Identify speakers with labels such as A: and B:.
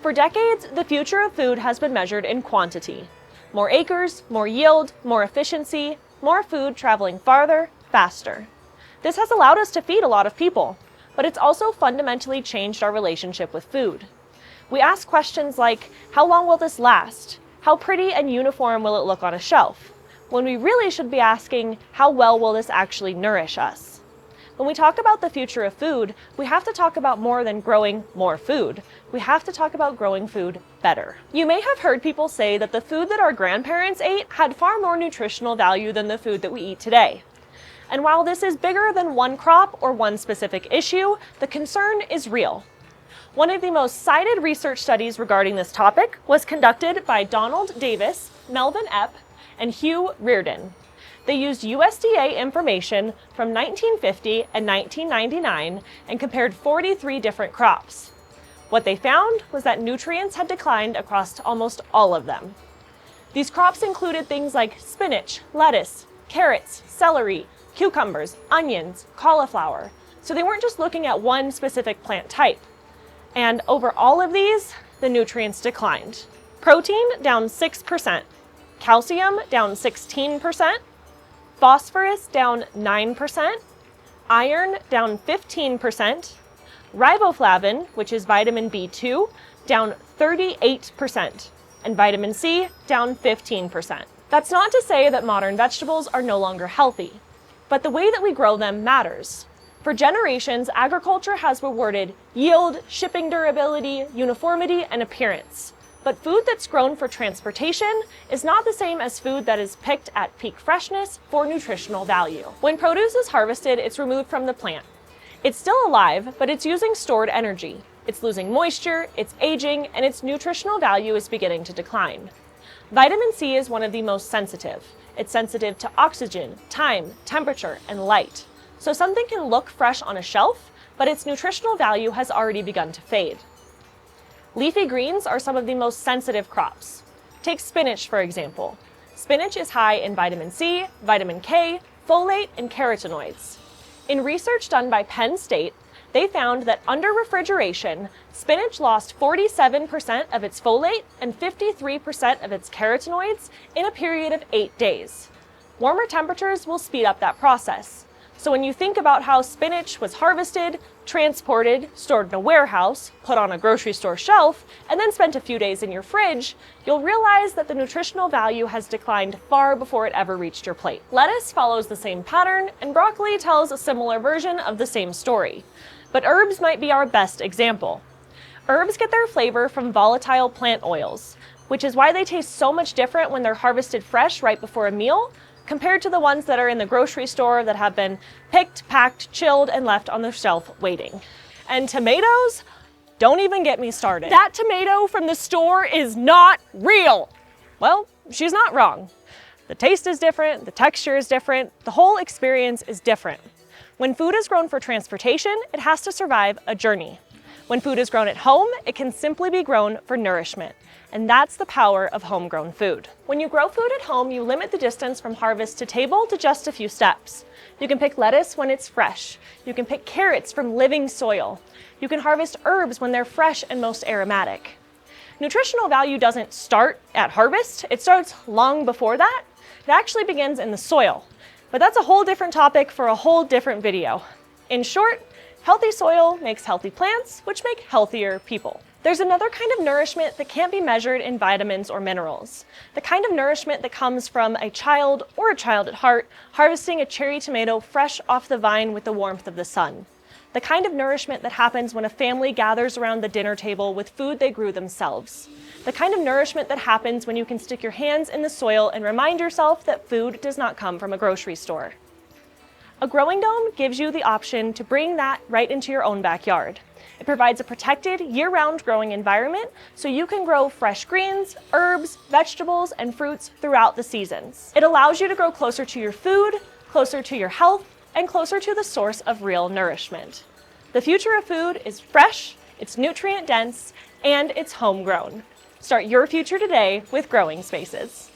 A: For decades, the future of food has been measured in quantity. More acres, more yield, more efficiency, more food traveling farther, faster. This has allowed us to feed a lot of people, but it's also fundamentally changed our relationship with food. We ask questions like, how long will this last? How pretty and uniform will it look on a shelf? When we really should be asking, how well will this actually nourish us? When we talk about the future of food, we have to talk about more than growing more food. We have to talk about growing food better. You may have heard people say that the food that our grandparents ate had far more nutritional value than the food that we eat today. And while this is bigger than one crop or one specific issue, the concern is real. One of the most cited research studies regarding this topic was conducted by Donald Davis, Melvin Epp, and Hugh Reardon. They used USDA information from 1950 and 1999 and compared 43 different crops. What they found was that nutrients had declined across almost all of them. These crops included things like spinach, lettuce, carrots, celery, cucumbers, onions, cauliflower. So they weren't just looking at one specific plant type. And over all of these, the nutrients declined. Protein down 6%, calcium down 16%, phosphorus down 9%, iron down 15%, riboflavin, which is vitamin B2, down 38%, and vitamin C down 15%. That's not to say that modern vegetables are no longer healthy, but the way that we grow them matters. For generations, agriculture has rewarded yield, shipping durability, uniformity, and appearance. But food that's grown for transportation is not the same as food that is picked at peak freshness for nutritional value. When produce is harvested, it's removed from the plant. It's still alive, but it's using stored energy. It's losing moisture, it's aging, and its nutritional value is beginning to decline. Vitamin C is one of the most sensitive. It's sensitive to oxygen, time, temperature, and light. So something can look fresh on a shelf, but its nutritional value has already begun to fade. Leafy greens are some of the most sensitive crops. Take spinach, for example. Spinach is high in vitamin C, vitamin K, folate, and carotenoids. In research done by Penn State, they found that under refrigeration, spinach lost 47% of its folate and 53% of its carotenoids in a period of 8 days. Warmer temperatures will speed up that process. So when you think about how spinach was harvested, transported, stored in a warehouse, put on a grocery store shelf, and then spent a few days in your fridge, you'll realize that the nutritional value has declined far before it ever reached your plate. Lettuce follows the same pattern, and broccoli tells a similar version of the same story. But herbs might be our best example. Herbs get their flavor from volatile plant oils, which is why they taste so much different when they're harvested fresh right before a meal, compared to the ones that are in the grocery store that have been picked, packed, chilled, and left on the shelf waiting. And tomatoes? Don't even get me started. That tomato from the store is not real. Well, she's not wrong. The taste is different, the texture is different, the whole experience is different. When food is grown for transportation, it has to survive a journey. When food is grown at home, it can simply be grown for nourishment. And that's the power of homegrown food. When you grow food at home, you limit the distance from harvest to table to just a few steps. You can pick lettuce when it's fresh. You can pick carrots from living soil. You can harvest herbs when they're fresh and most aromatic. Nutritional value doesn't start at harvest. It starts long before that. It actually begins in the soil. But that's a whole different topic for a whole different video. In short, healthy soil makes healthy plants, which make healthier people. There's another kind of nourishment that can't be measured in vitamins or minerals. The kind of nourishment that comes from a child or a child at heart harvesting a cherry tomato fresh off the vine with the warmth of the sun. The kind of nourishment that happens when a family gathers around the dinner table with food they grew themselves. The kind of nourishment that happens when you can stick your hands in the soil and remind yourself that food does not come from a grocery store. A growing dome gives you the option to bring that right into your own backyard. It provides a protected, year-round growing environment so you can grow fresh greens, herbs, vegetables, and fruits throughout the seasons. It allows you to grow closer to your food, closer to your health, and closer to the source of real nourishment. The future of food is fresh, it's nutrient-dense, and it's homegrown. Start your future today with Growing Spaces.